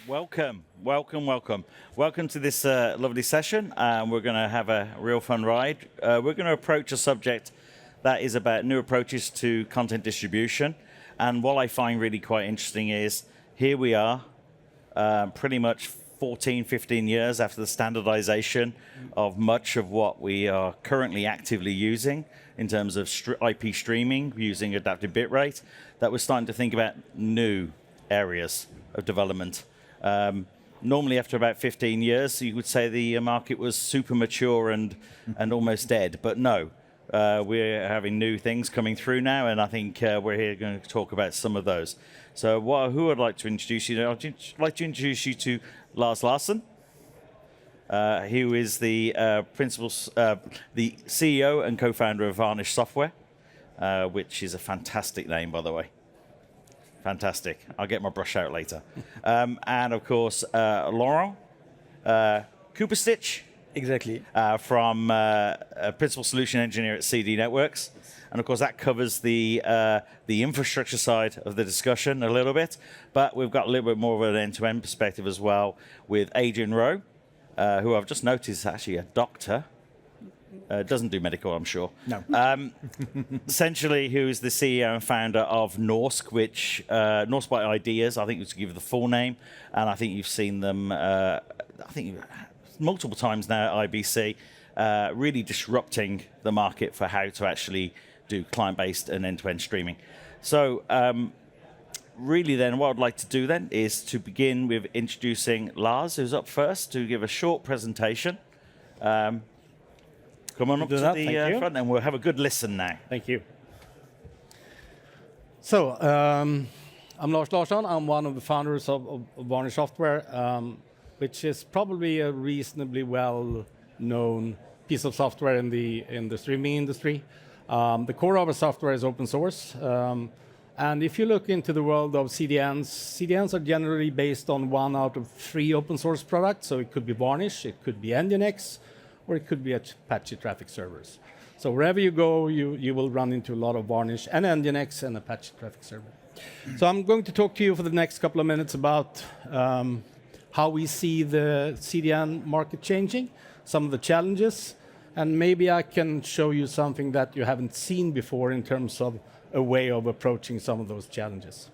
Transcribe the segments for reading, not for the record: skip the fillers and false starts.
Welcome, welcome, welcome. Welcome to this lovely session. We're going to have a real fun ride. We're going to approach a subject that is about new approaches to content distribution. And what I find really quite interesting is here we are, pretty much 14, 15 years after the standardization of much of what we are currently actively using in terms of IP streaming using adaptive bitrate, that we're starting to think about new areas of development. Normally, after about 15 years, you would say the market was super mature and almost dead. But no, we're having new things coming through now, and I think we're here going to talk about some of those. So who I'd like to introduce you to? I'd like to introduce you to Lars Larsen, who is the the CEO and co-founder of Varnish Software, which is a fantastic name, by the way. Fantastic. I'll get my brush out later. And of course, Laurent Cooperstitch. Exactly. From Principal Solution Engineer at CDNetworks. And of course, that covers the infrastructure side of the discussion a little bit. But we've got a little bit more of an end-to-end perspective as well with Adrian Rowe, who I've just noticed is actually a doctor. Doesn't do medical, I'm sure. No. Essentially, who is the CEO and founder of Norsk, which Norsk by Ideas, I think was to give the full name, and I think you've seen them. I think multiple times now at IBC, really disrupting the market for how to actually do client-based and end-to-end streaming. So, really, then, what I'd like to do then is to begin with introducing Lars, who's up first, to give a short presentation. Come on up to the front and we'll have a good listen now. Thank you. So, I'm Lars Larsson. I'm one of the founders of Varnish Software, which is probably a reasonably well-known piece of software in the streaming industry. The core of our software is open source. And if you look into the world of CDNs, CDNs are generally based on 1 out of 3 open source products. So it could be Varnish, it could be Nginx, or it could be Apache traffic servers. So wherever you go, you will run into a lot of Varnish and Nginx and Apache traffic server. So I'm going to talk to you for the next couple of minutes about how we see the CDN market changing, some of the challenges, and maybe I can show you something that you haven't seen before in terms of a way of approaching some of those challenges.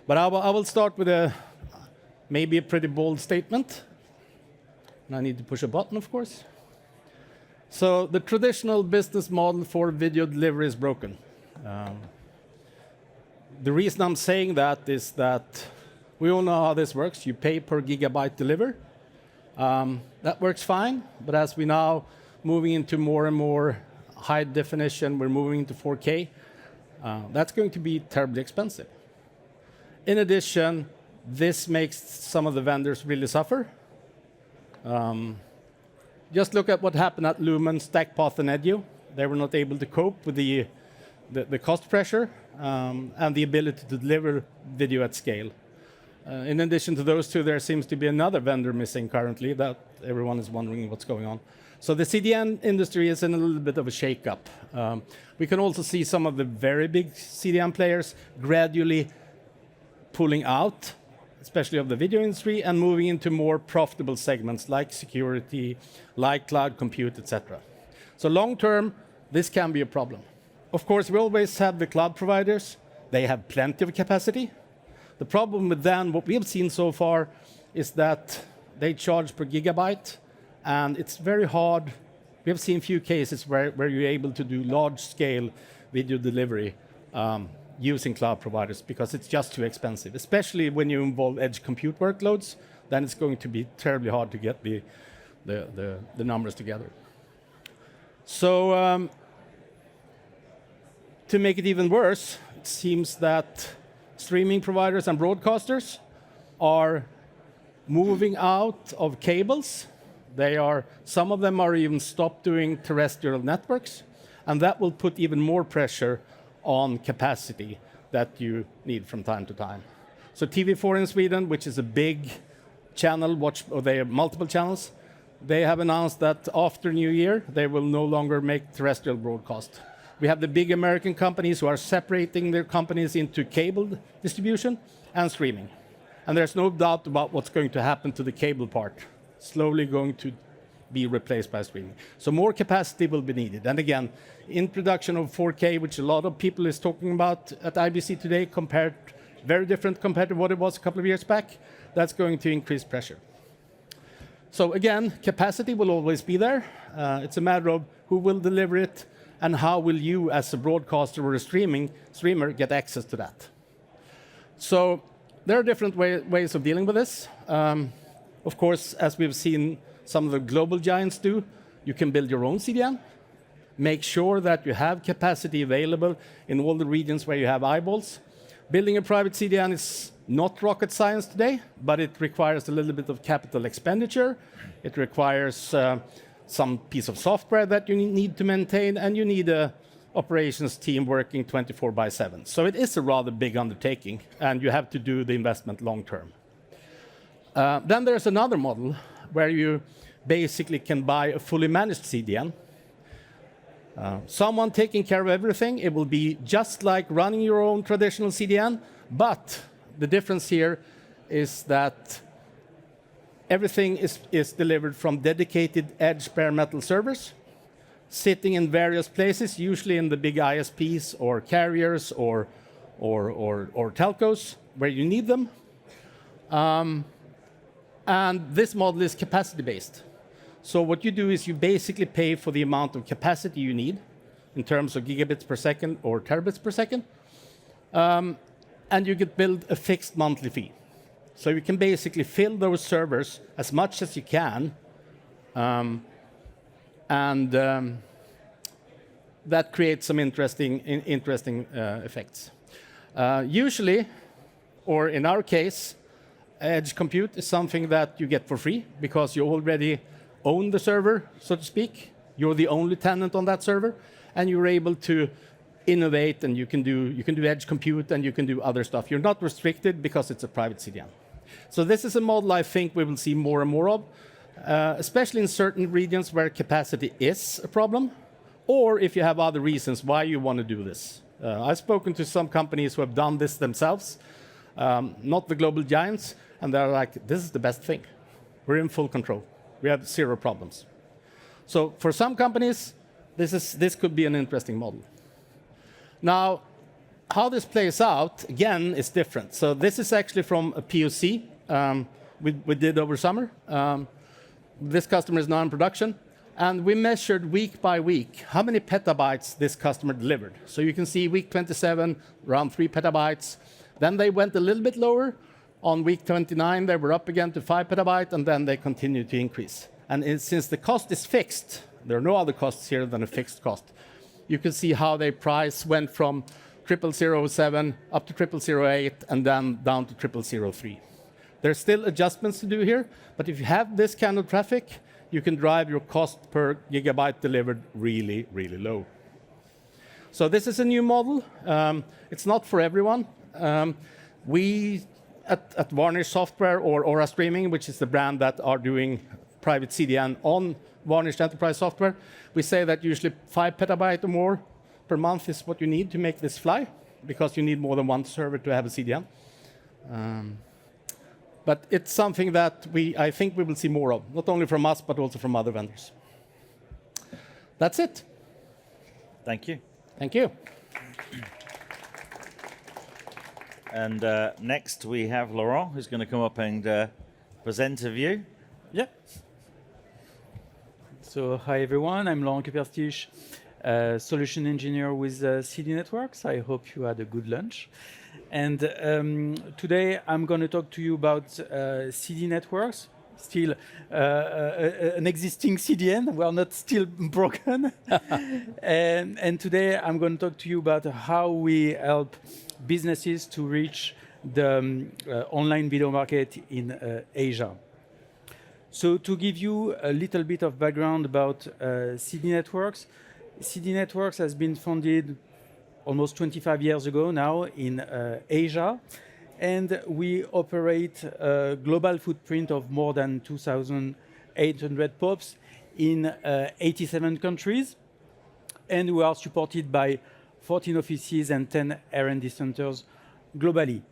But I will start with maybe a pretty bold statement. And I need to push a button, of course. So the traditional business model for video delivery is broken. The reason I'm saying that is that we all know how this works. You pay per gigabyte deliver. That works fine, but as we now moving into more and more high definition, we're moving into 4K, that's going to be terribly expensive. In addition, this makes some of the vendors really suffer. Just look at what happened at Lumen, StackPath, and Edu. They were not able to cope with the cost pressure and the ability to deliver video at scale. In addition to those two, there seems to be another vendor missing currently that everyone is wondering what's going on. So the CDN industry is in a little bit of a shake-up. We can also see some of the very big CDN players gradually pulling out, especially of the video industry, and moving into more profitable segments like security, like cloud compute, etc. So long term, this can be a problem. Of course, we always have the cloud providers. They have plenty of capacity. The problem with them, what we have seen so far, is that they charge per gigabyte, and it's very hard. We have seen few cases where you're able to do large-scale video delivery using cloud providers because it's just too expensive, especially when you involve edge compute workloads. Then it's going to be terribly hard to get the numbers together. So to make it even worse, it seems that streaming providers and broadcasters are moving out of cables. Some of them are even stopped doing terrestrial networks, and that will put even more pressure on capacity that you need from time to time. So TV4 in Sweden, which is a big channel, they have multiple channels, they have announced that after New Year, they will no longer make terrestrial broadcast. We have the big American companies who are separating their companies into cable distribution and streaming. And there's no doubt about what's going to happen to the cable part. Slowly going to be replaced by streaming. So more capacity will be needed. And again, introduction of 4K, which a lot of people is talking about at IBC today, very different compared to what it was a couple of years back, that's going to increase pressure. So again, capacity will always be there. It's a matter of who will deliver it and how will you, as a broadcaster or a streamer, get access to that. So there are different ways of dealing with this. Of course, as we've seen some of the global giants do, you can build your own CDN. Make sure that you have capacity available in all the regions where you have eyeballs. Building a private CDN is not rocket science today, but it requires a little bit of capital expenditure. It requires some piece of software that you need to maintain, and you need a operations team working 24/7. So it is a rather big undertaking, and you have to do the investment long term. Then there's another model where you basically can buy a fully managed CDN. Someone taking care of everything. It will be just like running your own traditional CDN, but the difference here is that everything is delivered from dedicated edge bare metal servers, sitting in various places, usually in the big ISPs or carriers or telcos where you need them. And this model is capacity-based. So what you do is you basically pay for the amount of capacity you need in terms of gigabits per second or terabits per second, and you get billed a fixed monthly fee. So you can basically fill those servers as much as you can, and that creates some interesting effects. Usually, or in our case, edge compute is something that you get for free because you already own the server, so to speak. You're the only tenant on that server, and you're able to innovate, and you can do edge compute, and you can do other stuff. You're not restricted because it's a private CDN. So this is a model I think we will see more and more of, especially in certain regions where capacity is a problem, or if you have other reasons why you want to do this. I've spoken to some companies who have done this themselves, not the global giants, and they're like, this is the best thing. We're in full control. We have zero problems. So for some companies, this could be an interesting model. Now, how this plays out, again, is different. So this is actually from a POC we did over summer. This customer is now in production. And we measured week by week how many petabytes this customer delivered. So you can see week 27, around 3 petabytes. Then they went a little bit lower. On week 29, they were up again to 5 petabytes, and then they continued to increase. And since the cost is fixed, there are no other costs here than a fixed cost. You can see how their price went from 0007 up to 0008, and then down to 0003. There's still adjustments to do here, but if you have this kind of traffic, you can drive your cost per gigabyte delivered really, really low. So this is a new model. It's not for everyone. We at Varnish Software or Aura Streaming, which is the brand that are doing private CDN on Varnish Enterprise Software, we say that usually 5 petabytes or more per month is what you need to make this fly, because you need more than one server to have a CDN. But it's something that I think we will see more of, not only from us, but also from other vendors. That's it. Thank you. Thank you. And next we have Laurent, who's going to come up and present a view. Yeah. So hi everyone, I'm Laurent Kuperstich, solution engineer with CDNetworks. I hope you had a good lunch. And today I'm going to talk to you about CDNetworks, still an existing CDN. We are not still broken. and today I'm going to talk to you about how we help businesses to reach the online video market in Asia. So to give you a little bit of background about CDNetworks, CDNetworks has been founded almost 25 years ago now in Asia, and we operate a global footprint of more than 2,800 POPs in 87 countries, and we are supported by 14 offices and 10 R&D centers globally.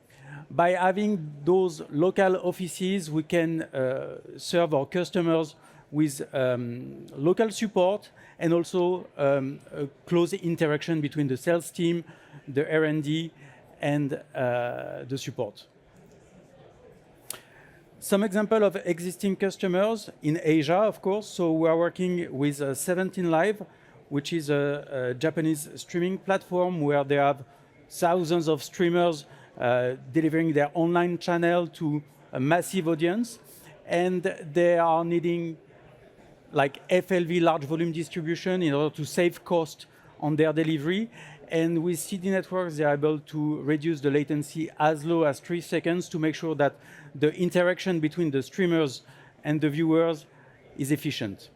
By having those local offices, we can serve our customers with local support and also a close interaction between the sales team, the R&D, and the support. Some example of existing customers in Asia, of course. So we are working with 17 Live, which is a Japanese streaming platform where they have thousands of streamers delivering their online channel to a massive audience. And they are needing like FLV, large volume distribution, in order to save cost on their delivery. And with CDNetworks, they are able to reduce the latency as low as 3 seconds to make sure that the interaction between the streamers and the viewers is efficient.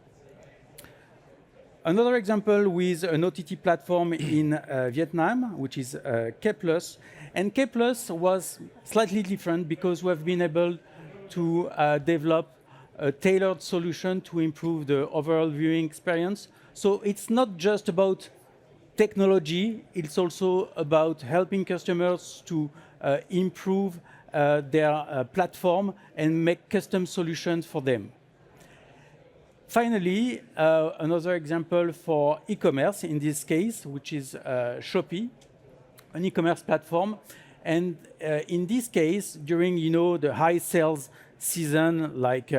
Another example with an OTT platform in Vietnam, which is K+. And K+ was slightly different because we have been able to develop a tailored solution to improve the overall viewing experience. So it's not just about technology, it's also about helping customers to improve their platform and make custom solutions for them. Finally, another example for e-commerce in this case, which is Shopee, an e-commerce platform. And in this case, during the high sales season, like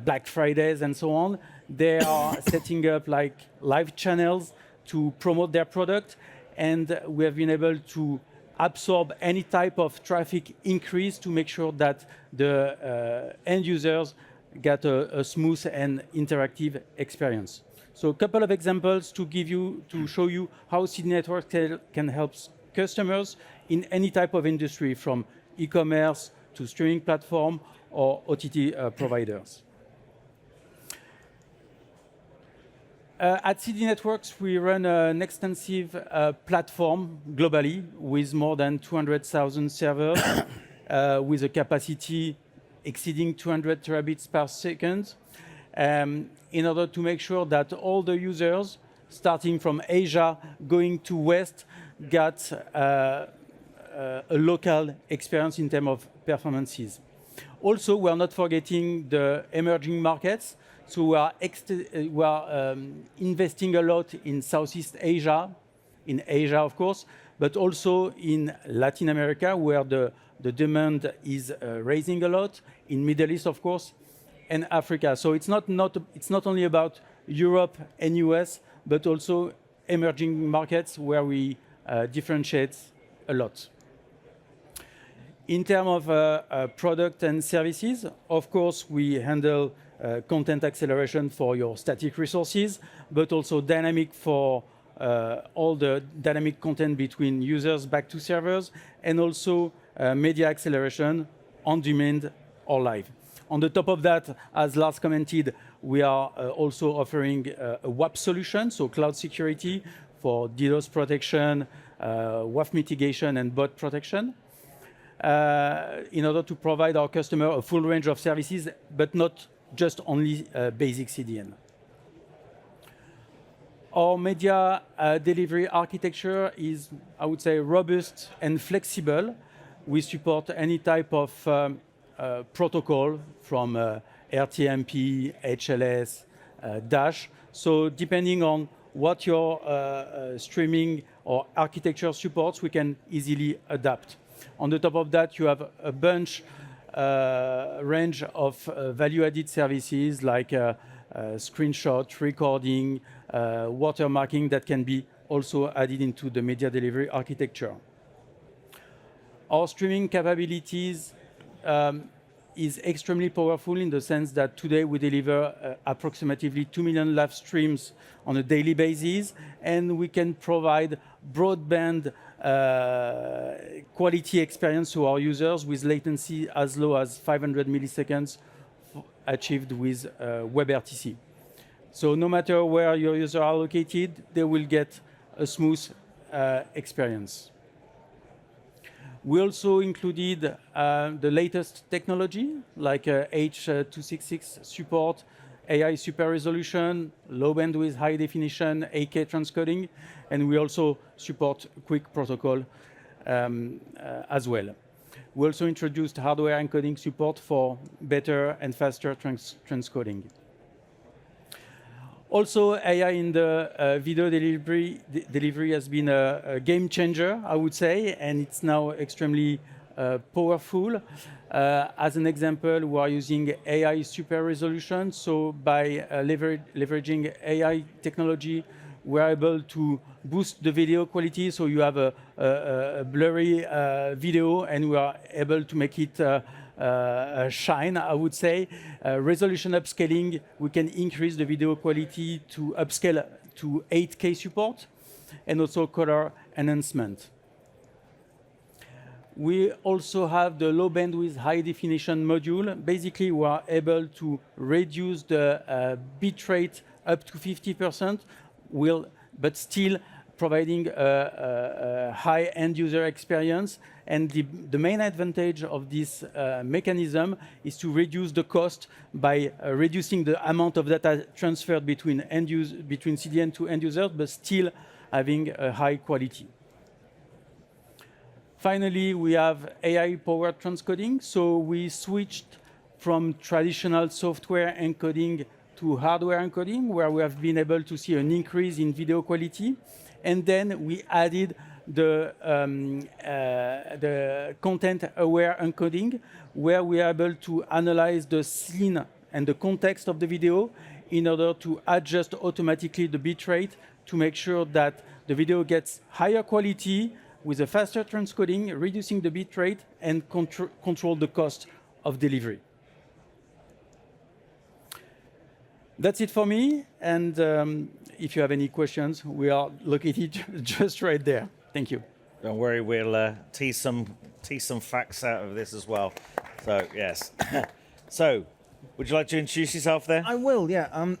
Black Fridays and so on, they are setting up like live channels to promote their product, and we have been able to absorb any type of traffic increase to make sure that the end users get a smooth and interactive experience. So a couple of examples to show you how CDNetworks can help customers in any type of industry, from e-commerce to streaming platform or OTT providers. At CDNetworks, we run an extensive platform globally with more than 200,000 servers with a capacity exceeding 200 terabits per second, in order to make sure that all the users, starting from Asia, going to West, got a local experience in terms of performances. Also, we are not forgetting the emerging markets. So we are investing a lot in Southeast Asia, in Asia, of course, but also in Latin America, where the demand is rising a lot, in Middle East, of course, and Africa. So it's not only about Europe and US, but also emerging markets where we differentiate a lot. In terms of product and services, of course, we handle content acceleration for your static resources, but also dynamic for all the dynamic content between users back to servers, and also media acceleration on demand or live. On the top of that, as Lars commented, we are also offering a WAP solution, so cloud security for DDoS protection, WAF mitigation, and bot protection, in order to provide our customer a full range of services, but not just only basic CDN. Our media delivery architecture is, I would say, robust and flexible. We support any type of protocol from RTMP, HLS, Dash. So depending on what your streaming or architecture supports, we can easily adapt. On the top of that, you have a range of value-added services like screenshot, recording, watermarking that can be also added into the media delivery architecture. Our streaming capabilities is extremely powerful in the sense that today we deliver approximately 2 million live streams on a daily basis, and we can provide broadband quality experience to our users with latency as low as 500 milliseconds achieved with WebRTC. So no matter where your users are located, they will get a smooth experience. We also included the latest technology like H.266 support, AI super resolution, low bandwidth, high definition, 8K transcoding, and we also support quick protocol as well. We also introduced hardware encoding support for better and faster transcoding. Also, AI in the video delivery has been a game changer, I would say, and it's now extremely powerful. As an example, we are using AI super resolution. So by leveraging AI technology, we're able to boost the video quality. So you have a blurry video, and we are able to make it shine, I would say. Resolution upscaling, we can increase the video quality to upscale to 8K support, and also color enhancement. We also have the low bandwidth high definition module. Basically, we are able to reduce the bit rate up to 50%, but still providing a high end user experience. And the main advantage of this mechanism is to reduce the cost by reducing the amount of data transferred between CDN to end users, but still having a high quality. Finally, we have AI-powered transcoding. So we switched from traditional software encoding to hardware encoding, where we have been able to see an increase in video quality. And then we added the content-aware encoding, where we are able to analyze the scene and the context of the video in order to adjust automatically the bitrate to make sure that the video gets higher quality with a faster transcoding, reducing the bitrate, and control the cost of delivery. That's it for me. And if you have any questions, we are located just right there. Thank you. Don't worry, we'll tease some facts out of this as well. So yes. So, would you like to introduce yourself there? I will, yeah.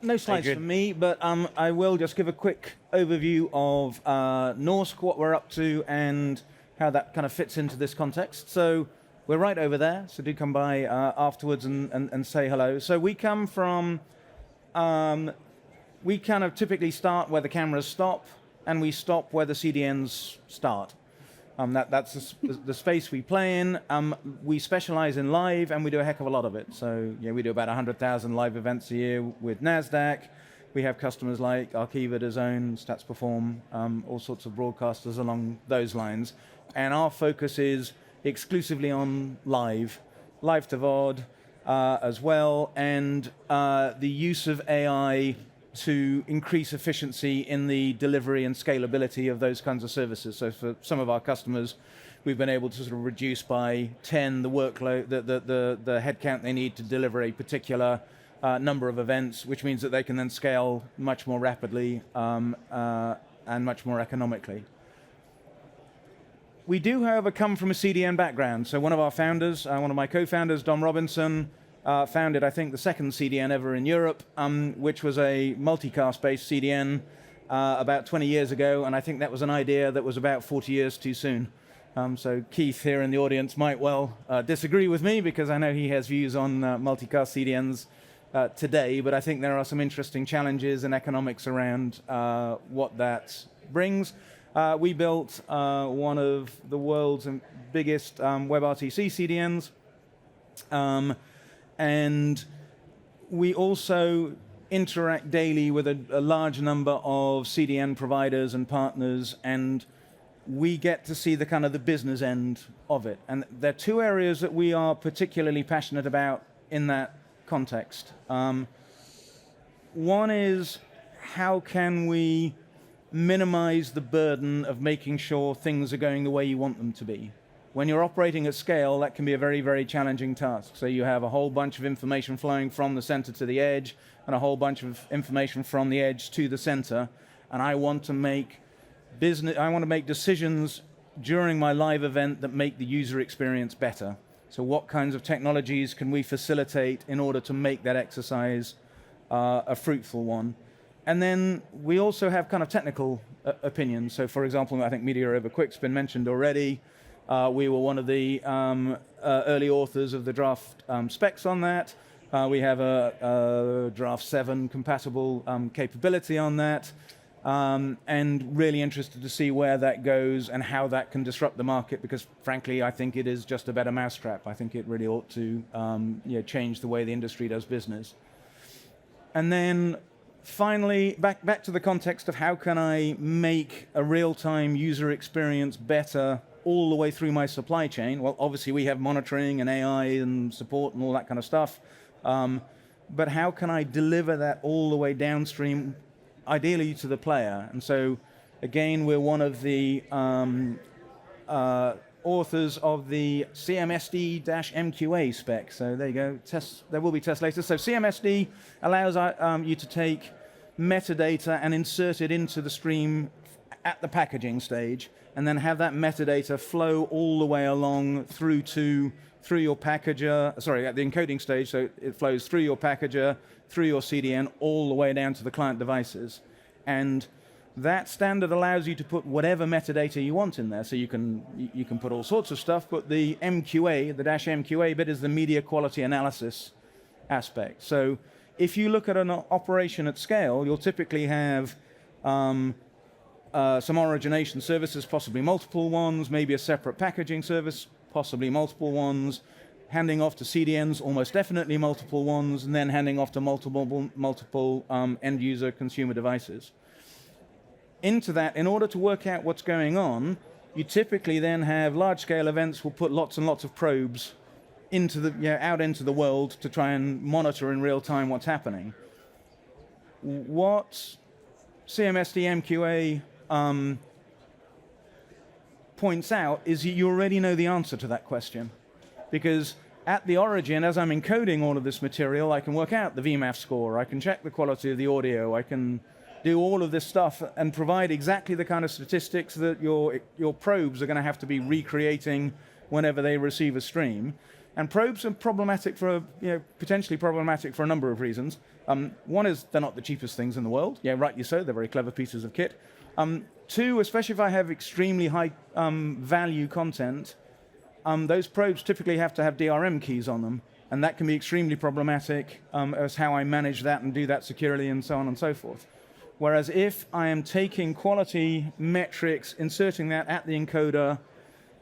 No slides from me, but I will just give a quick overview of Norsk, what we're up to, and how that kind of fits into this context. So we're right over there, so do come by afterwards and say hello. So we come from, we kind of typically start where the cameras stop, and we stop where the CDNs start. That's the space we play in. We specialize in live, and we do a heck of a lot of it. So yeah, we do about 100,000 live events a year with NASDAQ. We have customers like Arqiva, DAZN, Stats Perform, all sorts of broadcasters along those lines. And our focus is exclusively on live to VOD as well, and the use of AI to increase efficiency in the delivery and scalability of those kinds of services. So for some of our customers, we've been able to sort of reduce by 10 the workload, the headcount they need to deliver a particular number of events, which means that they can then scale much more rapidly and much more economically. We do, however, come from a CDN background. So one of our founders, one of my co-founders, Dom Robinson, founded, I think, the second CDN ever in Europe, which was a multicast-based CDN about 20 years ago, and I think that was an idea that was about 40 years too soon. So Keith here in the audience might well disagree with me, because I know he has views on multicast CDNs today, but I think there are some interesting challenges and economics around what that brings. We built one of the world's biggest WebRTC CDNs, and we also interact daily with a large number of CDN providers and partners, and we get to see the kind of the business end of it. And there are two areas that we are particularly passionate about in that context. One is, how can we minimize the burden of making sure things are going the way you want them to be? When you're operating at scale, that can be a very, very challenging task. So you have a whole bunch of information flowing from the center to the edge, and a whole bunch of information from the edge to the center. And I want to make decisions during my live event that make the user experience better. So what kinds of technologies can we facilitate in order to make that exercise a fruitful one? And then we also have kind of technical opinions. So for example, I think Media over Quick's been mentioned already. We were one of the early authors of the draft specs on that. We have a draft 7 compatible capability on that. and really interested to see where that goes and how that can disrupt the market, because frankly, I think it is just a better mousetrap. I think it really ought to change the way the industry does business. And then finally, back to the context of how can I make a real-time user experience better all the way through my supply chain. Well, obviously we have monitoring and AI and support and all that kind of stuff. But how can I deliver that all the way downstream, ideally to the player? And so, again, we're one of the authors of the CMSD-MQA spec. So there you go. There will be tests later. So CMSD allows you to take metadata and insert it into the stream at the packaging stage, and then have that metadata flow all the way along through your packager, sorry, at the encoding stage, so it flows through your packager, through your CDN, all the way down to the client devices. And that standard allows you to put whatever metadata you want in there, so you can put all sorts of stuff, but the MQA, the -MQA bit, is the media quality analysis aspect. So if you look at an operation at scale, you'll typically have some origination services, possibly multiple ones, maybe a separate packaging service, possibly multiple ones, handing off to CDNs, almost definitely multiple ones, and then handing off to multiple end user consumer devices. Into that, in order to work out what's going on, you typically then have large scale events will put lots and lots of probes into out into the world to try and monitor in real time what's happening. What CMSD MQA points out is you already know the answer to that question, because at the origin, as I'm encoding all of this material, I can work out the VMAF score, I can check the quality of the audio, I can do all of this stuff and provide exactly the kind of statistics that your probes are going to have to be recreating whenever they receive a stream. And probes are problematic potentially problematic for a number of reasons. One is they're not the cheapest things in the world. Yeah, rightly so. They're very clever pieces of kit. Two, especially if I have extremely high value content, those probes typically have to have DRM keys on them, and that can be extremely problematic as how I manage that and do that securely and so on and so forth. Whereas if I am taking quality metrics, inserting that at the encoder,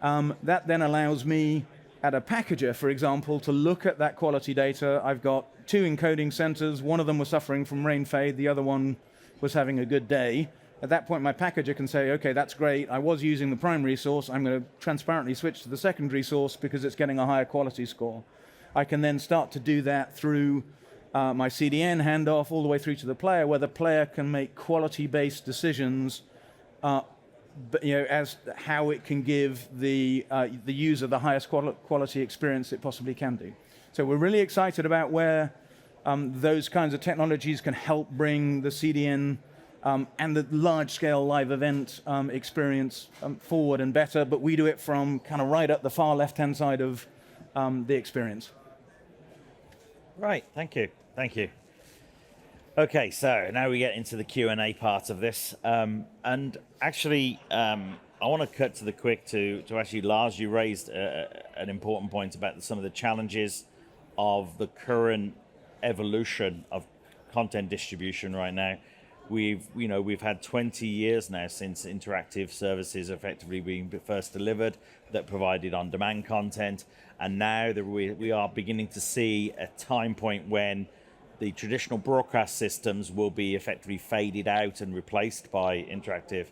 that then allows me at a packager, for example, to look at that quality data. I've got two encoding centers. One of them was suffering from rain fade. The other one was having a good day. At that point, my packager can say, okay, that's great. I was using the primary source. I'm going to transparently switch to the secondary source because it's getting a higher quality score. I can then start to do that through my CDN handoff all the way through to the player, where the player can make quality-based decisions as how it can give the user the highest quality experience it possibly can do. So we're really excited about where those kinds of technologies can help bring the CDN and the large-scale live event experience forward and better, but we do it from kind of right at the far left-hand side of the experience. Right, thank you. Okay, so now we get into the Q&A part of this. And actually, I want to cut to the quick to actually, Lars, you raised an important point about some of the challenges of the current evolution of content distribution right now. We've had 20 years now since interactive services effectively being first delivered that provided on-demand content, and now that we are beginning to see a time point when the traditional broadcast systems will be effectively faded out and replaced by interactive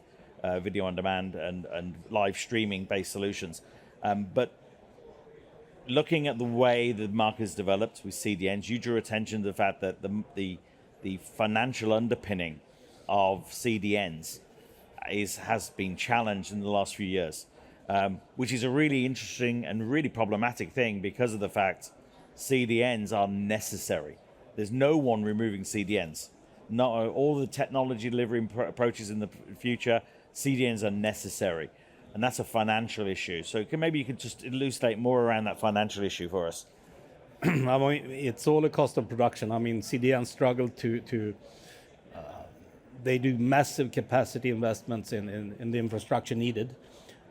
video on demand and live streaming based solutions. But looking at the way the market has developed with CDNs, you drew attention to the fact that the financial underpinning of CDNs has been challenged in the last few years, which is a really interesting and really problematic thing because of the fact CDNs are necessary. There's no one removing CDNs. Not all the technology delivery approaches in the future, CDNs are necessary. And that's a financial issue. So maybe you could just elucidate more around that financial issue for us. I mean, it's all a cost of production. I mean, CDN struggle to they do massive capacity investments in the infrastructure needed.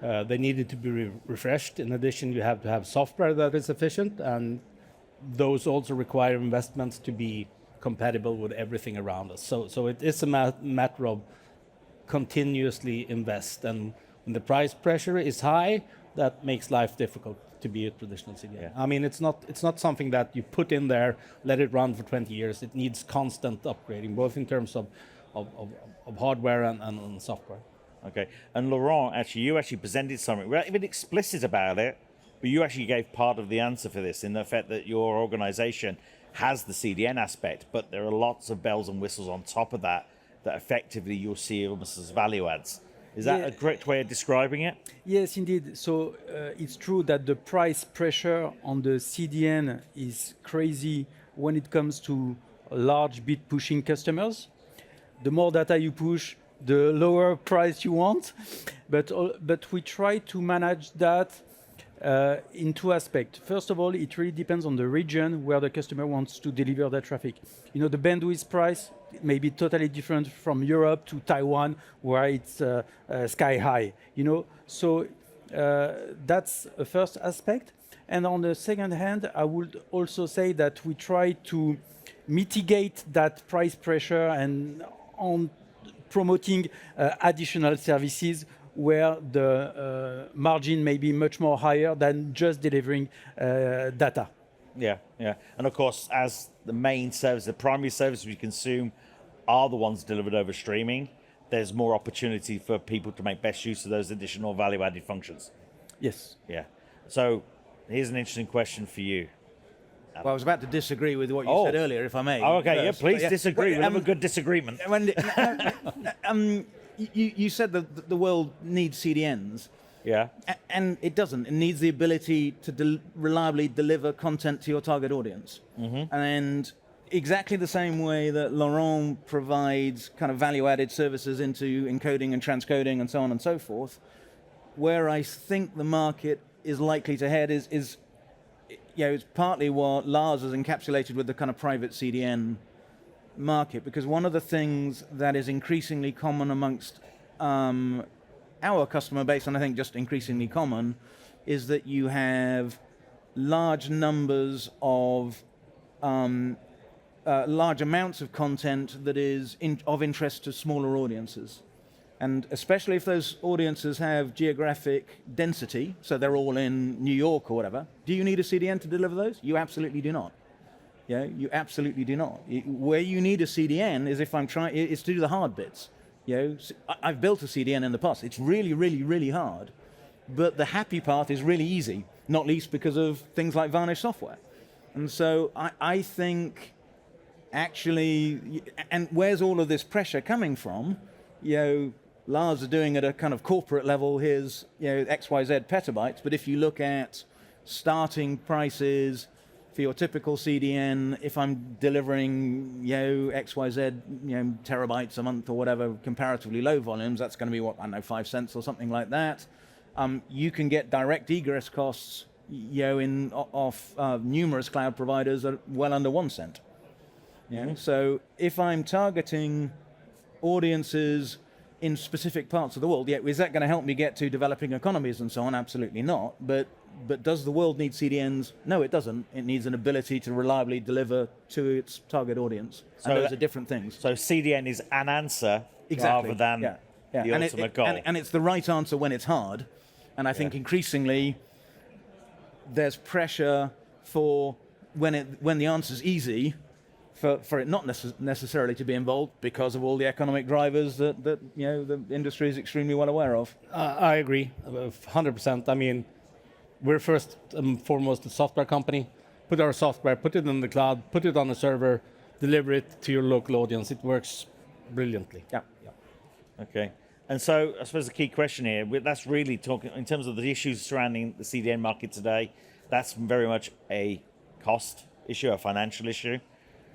They needed to be refreshed. In addition, you have to have software that is efficient, and those also require investments to be compatible with everything around us. So it is a matter of continuously invest. And when the price pressure is high, that makes life difficult to be a traditional CDN. Yeah. I mean, it's not something that you put in there, let it run for 20 years. It needs constant upgrading, both in terms of hardware and software. Okay, and Laurent, you actually presented something. We're not even explicit about it, but you actually gave part of the answer for this in the fact that your organization has the CDN aspect, but there are lots of bells and whistles on top of that effectively you'll see almost as value adds. Is that a correct way of describing it? Yes, indeed. So it's true that the price pressure on the CDN is crazy when it comes to large bit pushing customers. The more data you push, the lower price you want. But we try to manage that in two aspects. First of all, it really depends on the region where the customer wants to deliver their traffic. You know, the bandwidth price may be totally different from Europe to Taiwan, where it's sky high. You know, so that's a first aspect. And on the second hand, I would also say that we try to mitigate that price pressure and on promoting additional services where the margin may be much more higher than just delivering data. Yeah, yeah. And of course, as the main service, the primary service we consume are the ones delivered over streaming, there's more opportunity for people to make best use of those additional value-added functions. Yes. Yeah. So here's an interesting question for you. Well, I was about to disagree with what you said earlier, if I may. Oh, okay, first. yeah, please But, disagree. We'll have a good disagreement. You said that the world needs CDNs. Yeah. And it doesn't. It needs the ability to reliably deliver content to your target audience. Mm-hmm. And exactly the same way that Laurent provides kind of value-added services into encoding and transcoding and so on and so forth, where I think the market is likely to head is you know, it's partly what Lars has encapsulated with the kind of private CDN market, because one of the things that is increasingly common amongst our customer base, and I think just increasingly common, is that you have large numbers of large amounts of content that is of interest to smaller audiences. And especially if those audiences have geographic density, so they're all in New York or whatever, do you need a CDN to deliver those? You absolutely do not. Yeah, you absolutely do not. Where you need a CDN is if I'm trying, it's to do the hard bits. You know, I've built a CDN in the past. It's really, really, really hard. But the happy path is really easy, not least because of things like Varnish Software. And so I think actually, and where's all of this pressure coming from? You know, Lars is doing at a kind of corporate level his, you know, XYZ petabytes, but if you look at starting prices for your typical CDN, if I'm delivering, you know, XYZ, you know, terabytes a month or whatever, comparatively low volumes, that's going to be what, I don't know, 5 cents or something like that. You can get direct egress costs, you know, off numerous cloud providers at well under 1 cent. You know? So if I'm targeting audiences in specific parts of the world, yeah, is that going to help me get to developing economies and so on? Absolutely not. But does the world need CDNs? No, it doesn't. It needs an ability to reliably deliver to its target audience. So and those are different things. So CDN is an answer rather than the ultimate goal. And it's the right answer when it's hard. And I think increasingly there's pressure for when the answer's easy, for it not necessarily to be involved because of all the economic drivers that you know the industry is extremely well aware of. I agree, 100%. I mean, we're first and foremost a software company. Put our software, put it in the cloud, put it on a server, deliver it to your local audience. It works brilliantly. Yeah. Okay. And so I suppose the key question here, that's really talking in terms of the issues surrounding the CDN market today, that's very much a cost issue, a financial issue.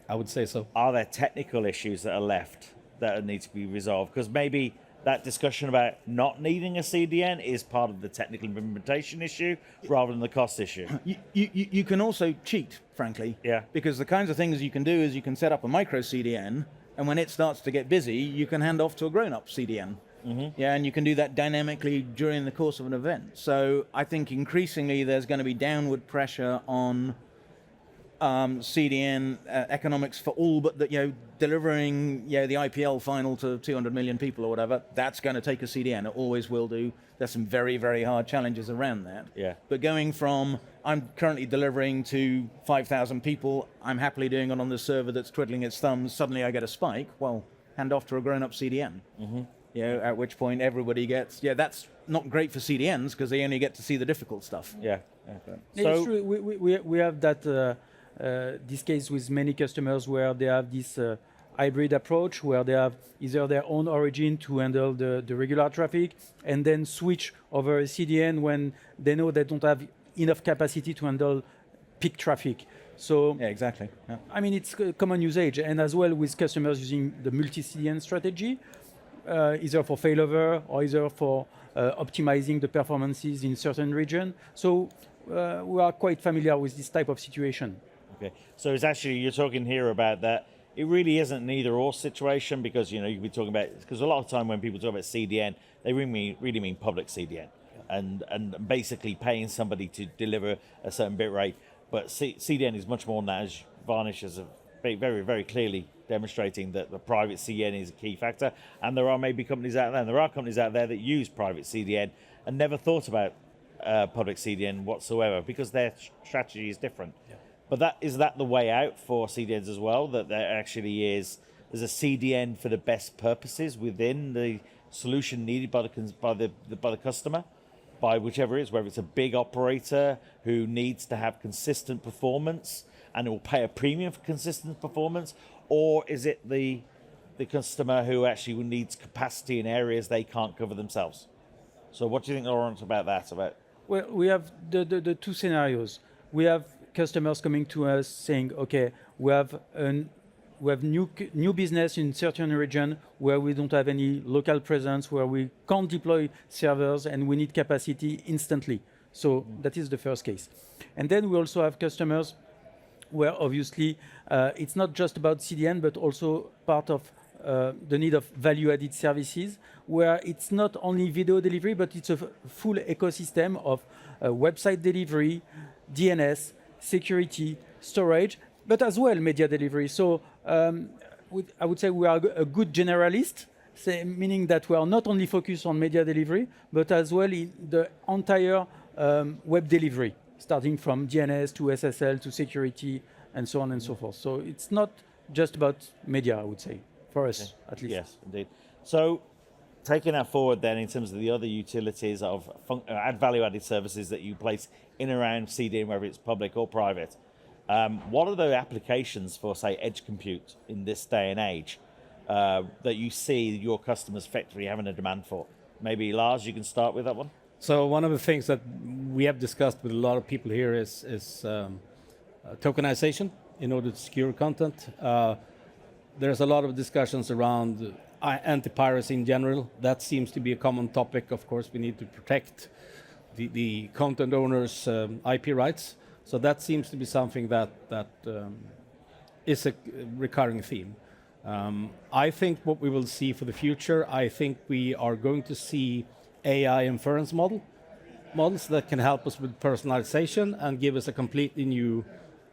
I would say so. Are there technical issues that are left that need to be resolved? Because maybe that discussion about not needing a CDN is part of the technical implementation issue rather than the cost issue. You can also cheat, frankly. Yeah. Because the kinds of things you can do is you can set up a micro CDN, and when it starts to get busy, you can hand off to a grown-up CDN. Mm-hmm. Yeah, and you can do that dynamically during the course of an event. So I think increasingly there's going to be downward pressure on CDN economics for all but the, delivering the IPL final to 200 million people or whatever, that's going to take a CDN. It always will do. There's some very, very hard challenges around that. Yeah. But going from, I'm currently delivering to 5,000 people, I'm happily doing it on the server that's twiddling its thumbs, suddenly I get a spike, well, hand off to a grown-up CDN. At which point everybody gets, that's not great for CDNs because they only get to see the difficult stuff. Yeah. It's true. We have that this case with many customers where they have this hybrid approach where they have either their own origin to handle the regular traffic and then switch over a CDN when they know they don't have enough capacity to handle peak traffic. So yeah, exactly. Yeah. I mean, it's common usage, and as well with customers using the multi-CDN strategy, either for failover or either for optimizing the performances in certain region. So we are quite familiar with this type of situation. Okay, so it's actually, you're talking here about that. It really isn't an either-or situation because, you could be talking about, because a lot of time when people talk about CDN, they really mean public CDN and basically paying somebody to deliver a certain bit rate. But CDN is much more than that, as Varnish has very, very clearly demonstrating that the private CDN is a key factor. And there are maybe companies out there, and there are companies out there that use private CDN and never thought about public CDN whatsoever because their strategy is different. Yeah. But is that the way out for CDNs as well? That there actually there's a CDN for the best purposes within the solution needed by the customer, by whichever it is, whether it's a big operator who needs to have consistent performance and it will pay a premium for consistent performance, or is it the customer who actually needs capacity in areas they can't cover themselves? So what do you think, Laurent, about that? Well, we have the two scenarios. We have customers coming to us saying, okay, we have new business in certain region where we don't have any local presence, where we can't deploy servers and we need capacity instantly. So that is the first case. And then we also have customers where obviously it's not just about CDN, but also part of the need of value-added services, where it's not only video delivery, but it's a full ecosystem of website delivery, DNS, security, storage, but as well media delivery. So I would say we are a good generalist, meaning that we are not only focused on media delivery, but as well in the entire web delivery, starting from DNS to SSL to security and so on and so forth. So it's not just about media, I would say, for us at least. Yes, indeed. So taking that forward then in terms of the other utilities of add value-added services that you place in and around CDN, whether it's public or private, what are the applications for, say, edge compute in this day and age that you see your customers effectively having a demand for? Maybe Lars, you can start with that one. So one of the things that we have discussed with a lot of people here is tokenization in order to secure content. There's a lot of discussions around anti-piracy in general. That seems to be a common topic. Of course, we need to protect the content owners' IP rights. So that seems to be something that is a recurring theme. I think what we will see for the future, I think we are going to see AI inference models that can help us with personalization and give us a completely new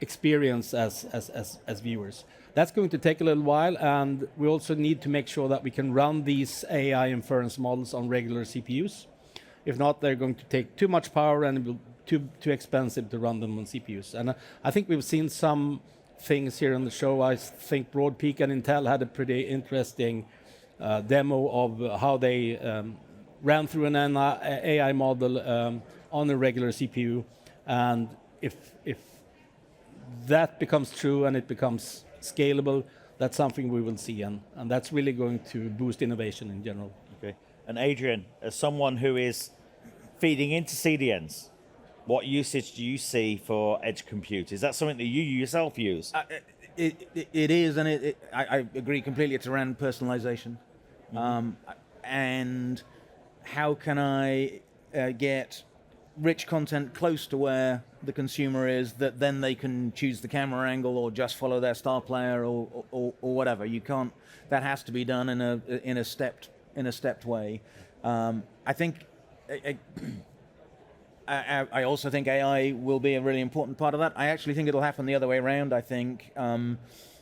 experience as viewers. That's going to take a little while, and we also need to make sure that we can run these AI inference models on regular CPUs. If not, they're going to take too much power and it will be too expensive to run them on CPUs. And I think we've seen some things here on the show. I think Broadpeak and Intel had a pretty interesting demo of how they ran through an AI model on a regular CPU. And if that becomes true and it becomes scalable, that's something we will see, and that's really going to boost innovation in general. Okay. And Adrian, as someone who is feeding into CDNs, what usage do you see for edge compute? Is that something that you yourself use? It is, and I agree completely. It's around personalization. And how can I get rich content close to where the consumer is, that then they can choose the camera angle or just follow their star player or whatever. You can't. That has to be done in a stepped way. I think I also think AI will be a really important part of that. I actually think it'll happen the other way around. I think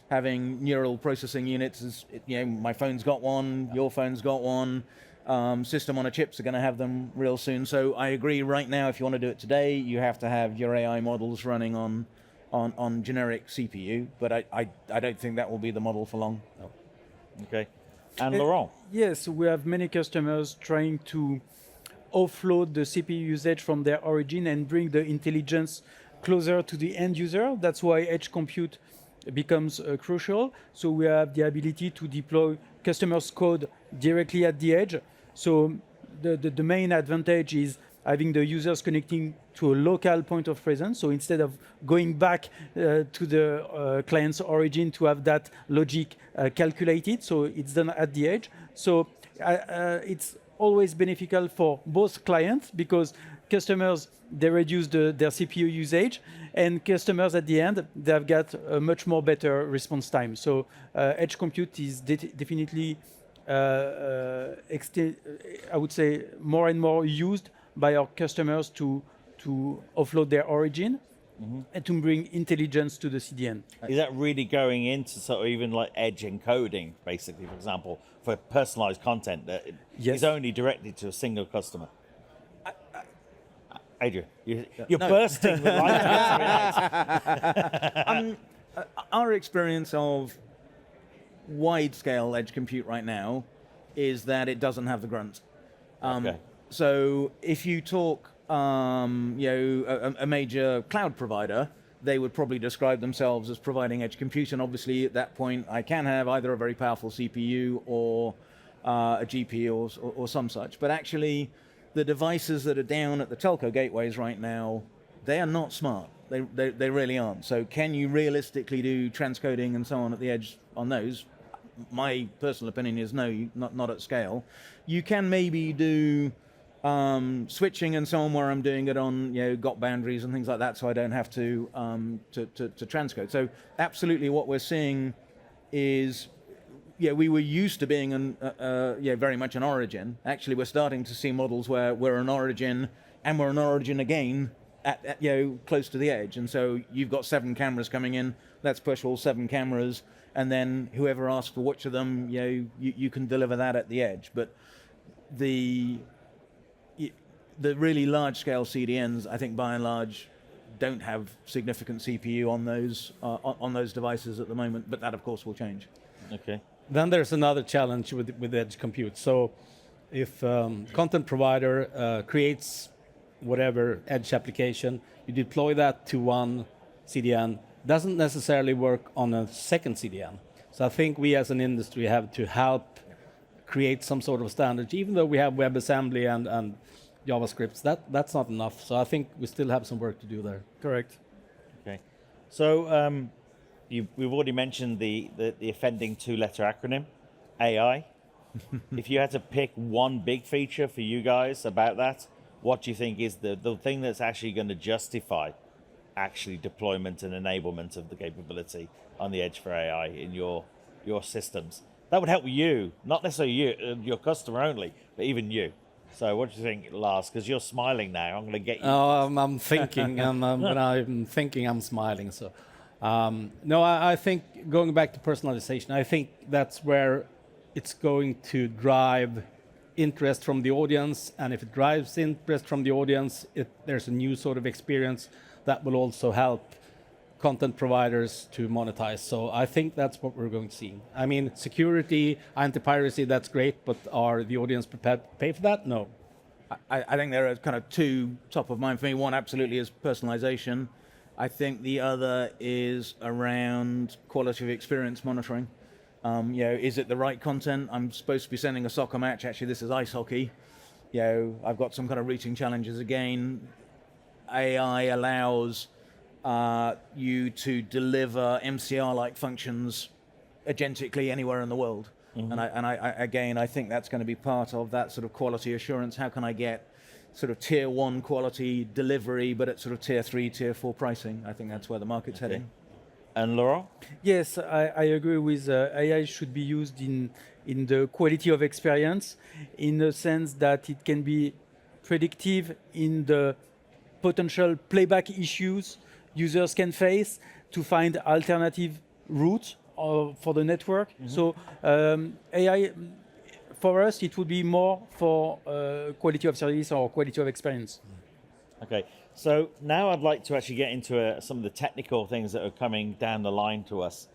having neural processing units is, my phone's got one, your phone's got one, system on a chips are going to have them real soon. So I agree right now, if you want to do it today, you have to have your AI models running on generic CPU, but I don't think that will be the model for long. No. Okay. And Laurent? Yes, we have many customers trying to offload the CPU usage from their origin and bring the intelligence closer to the end user. That's why edge compute becomes crucial. So we have the ability to deploy customers' code directly at the edge. So the main advantage is having the users connecting to a local point of presence. So instead of going back to the client's origin to have that logic calculated, so it's done at the edge. So it's always beneficial for both clients because customers, they reduce their CPU usage, and customers at the end, they've got a much more better response time. So edge compute is definitely, I would say, more and more used by our customers to offload their origin and to bring intelligence to the CDN. Is that really going into sort of even like edge encoding, basically, for example, for personalized content that is only directed to a single customer? Adrian, you're bursting with light. Our experience of wide-scale edge compute right now is that it doesn't have the grunt. Okay. So if you talk, a major cloud provider, they would probably describe themselves as providing edge compute, and obviously at that point I can have either a very powerful CPU or a GPU or some such. But actually, the devices that are down at the telco gateways right now, they are not smart. They really aren't. So can you realistically do transcoding and so on at the edge on those? My personal opinion is no, not at scale. You can maybe do switching and so on, where I'm doing it on got boundaries and things like that, so I don't have to transcode. So absolutely, what we're seeing is, we were used to being very much an origin. Actually, we're starting to see models where we're an origin and we're an origin again at close to the edge. And so you've got 7 cameras coming in. Let's push all 7 cameras, and then whoever asks for which of them, you can deliver that at the edge. But the really large-scale CDNs, I think by and large, don't have significant CPU on those devices at the moment. But that, of course, will change. Okay. Then there's another challenge with edge compute. So if content provider creates whatever edge application, you deploy that to one CDN, doesn't necessarily work on a second CDN. So I think we as an industry have to help create some sort of standard. Even though we have WebAssembly and JavaScript, that's not enough. So I think we still have some work to do there. Correct. Okay. So we've already mentioned the offending 2-letter acronym, AI. If you had to pick one big feature for you guys about that, what do you think is the thing that's actually going to justify actually deployment and enablement of the capability on the edge for AI in your systems? That would help you, not necessarily you, your customer only, but even you. So what do you think, Lars? Because you're smiling now. I'm going to get you. Oh, I'm thinking, and when I'm thinking, I'm smiling. So, no, I think going back to personalization, I think that's where it's going to drive interest from the audience. And if it drives interest from the audience, there's a new sort of experience that will also help content providers to monetize. So I think that's what we're going to see. I mean, security, anti-piracy, that's great, but are the audience prepared to pay for that? No. I think there are kind of 2 top of mind for me. One absolutely is personalization. I think the other is around quality of experience monitoring. Is it the right content? I'm supposed to be sending a soccer match. Actually, this is ice hockey. I've got some kind of routing challenges again. AI allows you to deliver MCR-like functions agentically anywhere in the world. Mm-hmm. And I think that's going to be part of that sort of quality assurance. How can I get sort of tier 1 quality delivery, but at sort of tier 3, tier 4 pricing? I think that's where the market's heading. And Laurent? Yes, I agree with AI should be used in the quality of experience, in the sense that it can be predictive in the potential playback issues users can face, to find alternative routes for the network. So AI, for us, it would be more for quality of service or quality of experience. Okay, so now I'd like to actually get into some of the technical things that are coming down the line to us.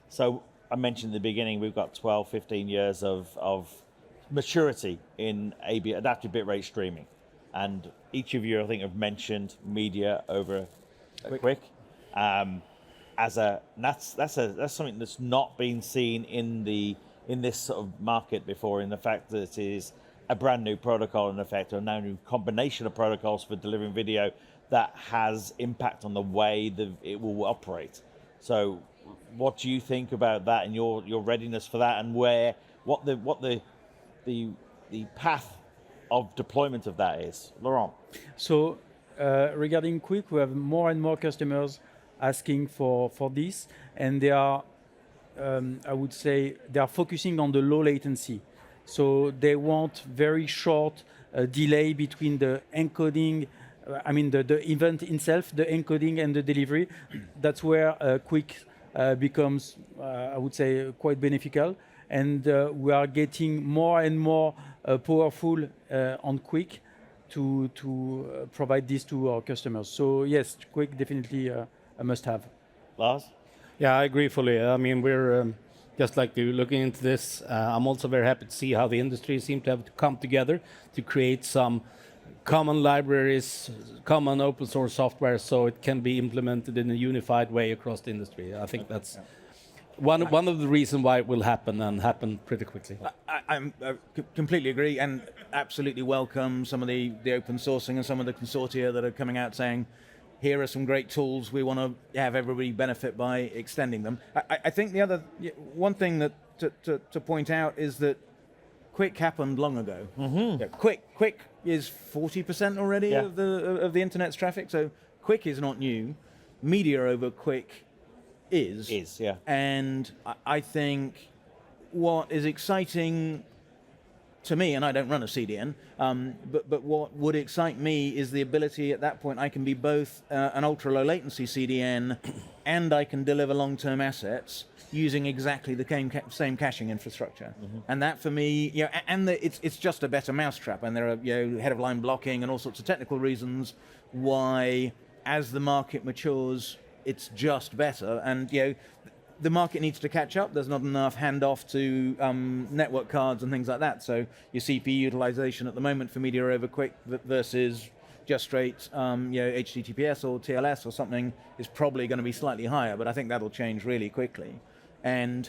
So I mentioned at the beginning, we've got 12, 15 years of maturity in adaptive bitrate streaming. And each of you, I think, have mentioned media over quick. That's something that's not been seen in this sort of market before, in the fact that it is a brand new protocol, in effect, or now new combination of protocols for delivering video that has impact on the way that it will operate. So what do you think about that and your readiness for that, and what the path of deployment of that is? Laurent. So regarding quick, we have more and more customers asking for this, and they are, I would say, they are focusing on the low latency. So they want very short delay between the encoding, the event itself, the encoding and the delivery. That's where quick becomes, I would say, quite beneficial. And we are getting more and more powerful on quick to provide this to our customers. So yes, quick definitely a must-have. Lars? Yeah, I agree fully. I mean, we're just like you looking into this. I'm also very happy to see how the industry seems to have come together to create some common libraries, common open source software, so it can be implemented in a unified way across the industry. I think that's one of the reasons why it will happen, and happen pretty quickly. I completely agree, and absolutely welcome some of the open sourcing and some of the consortia that are coming out saying, here are some great tools, we want to have everybody benefit by extending them. I think the other one thing that to point out is that quick happened long ago. Yeah, quick is 40% already of the internet's traffic, so quick is not new. Media over quick is. And I think what is exciting to me, and I don't run a CDN, but what would excite me is the ability at that point I can be both an ultra low latency CDN and I can deliver long-term assets using exactly the same caching infrastructure. And that for me, it's just a better mousetrap, and there are head of line blocking and all sorts of technical reasons why, as the market matures, it's just better. And the market needs to catch up. There's not enough handoff to network cards and things like that. So your CPU utilization at the moment for media over quick versus just straight HTTPS or TLS or something is probably going to be slightly higher, but I think that'll change really quickly. And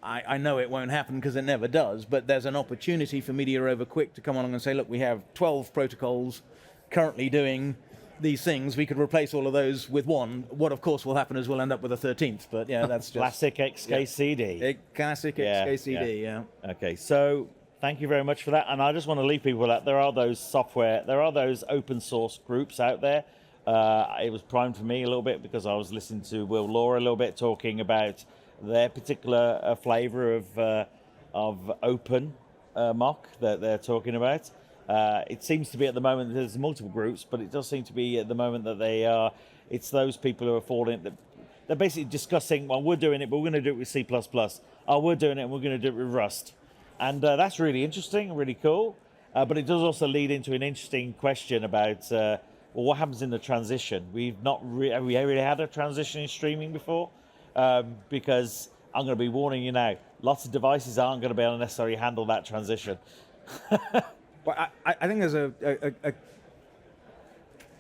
I know it won't happen because it never does, but there's an opportunity for media over quick to come along and say, look, we have 12 protocols currently doing these things, we could replace all of those with one. What of course will happen is we'll end up with a 13th, but that's just classic XKCD. Classic XKCD, yeah. Okay, so thank you very much for that. And I just want to leave people that there are those open source groups out there. It was primed for me a little bit because I was listening to Will Law a little bit talking about their particular flavor of open mock that they're talking about. It seems to be at the moment there's multiple groups, but it does seem to be at the moment that it's those people who are falling. They're basically discussing, well, we're doing it, but we're going to do it with C++. Oh, we're doing it, and we're going to do it with Rust. And that's really interesting, really cool. But it does also lead into an interesting question about, what happens in the transition? Have we really had a transition in streaming before? Because I'm going to be warning you now, lots of devices aren't going to be able to necessarily handle that transition. But I think there's a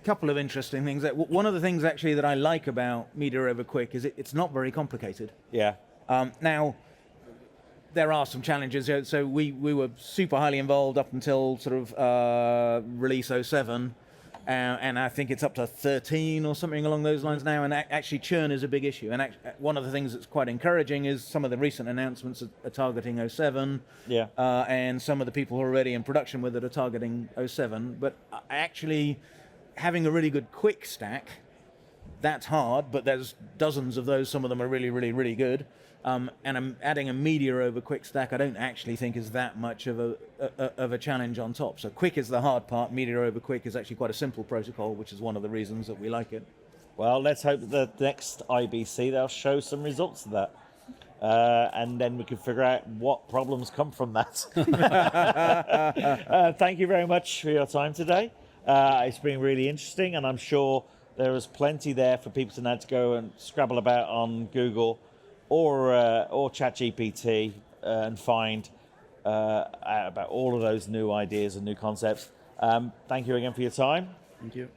couple of interesting things. One of the things actually that I like about media over quick is it's not very complicated. Yeah. Now, there are some challenges. So we were super highly involved up until sort of release 07. And I think it's up to 13 or something along those lines now. And actually, churn is a big issue. And one of the things that's quite encouraging is some of the recent announcements are targeting 07. Yeah. And some of the people who are already in production with it are targeting 07. But actually, having a really good quick stack That's hard, but there's dozens of those. Some of them are really, really, really good. And I'm adding a media over quick stack. I don't actually think is that much of a challenge on top. So quick is the hard part. Media over quick is actually quite a simple protocol, which is one of the reasons that we like it. Well, let's hope that the next IBC they'll show some results of that. And then we can figure out what problems come from that. Thank you very much for your time today. It's been really interesting, and I'm sure there is plenty there for people to now to go and scrabble about on Google or ChatGPT and find out about all of those new ideas and new concepts. Thank you again for your time. Thank you.